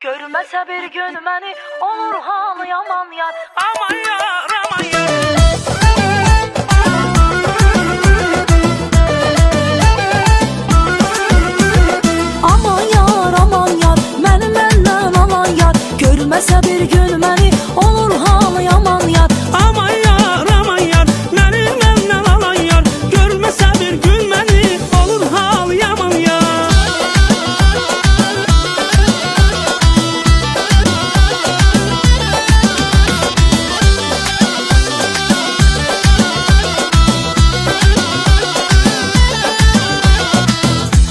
Görməsə bir gün məni olur halı yaman yar. Aman yar, aman yar. Aman yar, aman yar, məni məndən alan yar. Görməsə bir gün məni olur halı yaman yar. Aman yar, aman yar, məni məndən alan yar. Görməsə bir gün məni olur hal yaman yar.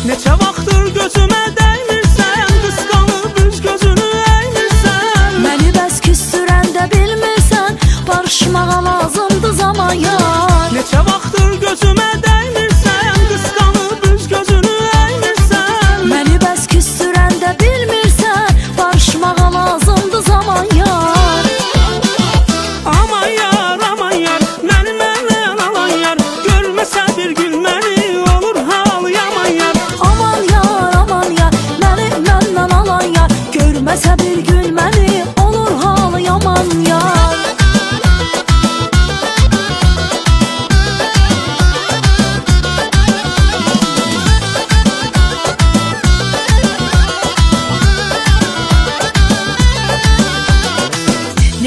Neçə vaxtdır gözümə dəymirsən, qısqanıb üz gözünü əymirsən. Məni bəs küstürəndə bilmirsən, barışmağa lazımdı zaman yar. Neçə vaxtır gözümə dəymirsən, qısqanıb üz gözünü əymirsən. Məni bəs küstürəndə bilmirsən, barışmağa lazımdı zaman yar. Aman yar, məni məndən alan yar. Görməsə bir gün məni olur hal yaman yar. Aman yar, məni məndən alan yar. Görməsə bir gün məni olur halı yaman yar.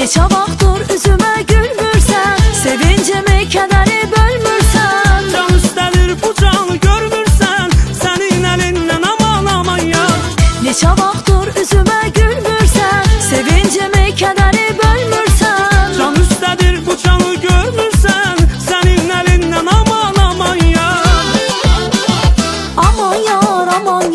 Neçə vaxtdır üzümə gülmürsən, sevincimi kədəri bölmürsən. Can üstəlir bu canı görmürsən, sənin əlindən aman aman yar. Neçə vaxtdır üzümə gülmürsən, sevincimi kədəri bölmürsən. Can üstədir bu canı görmürsən, sənin əlindən aman aman yar. Aman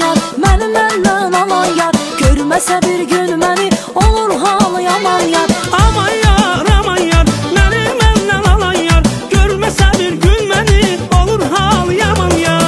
yar, məni məndən alan yar. Görməsə bir gün məni olur halı yaman yar. Aman yar, məni məndən alan yar. Görməsə bir gün məni olur hal yaman yar.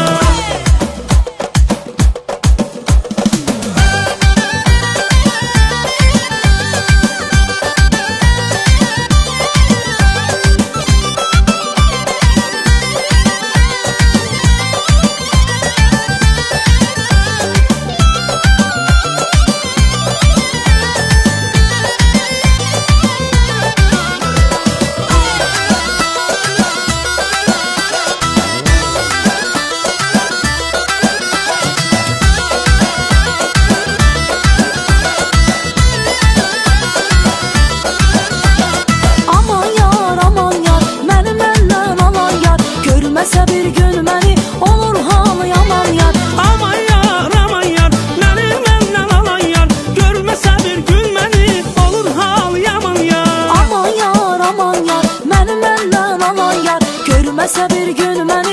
Görməsə bir gün məni olur halı yaman yar. Aman yar, məni məndən alan yar. Görməsə bir gün məni olur hal yaman yar. Aman yar, məni məndən alan yar. Görməsə bir gün məni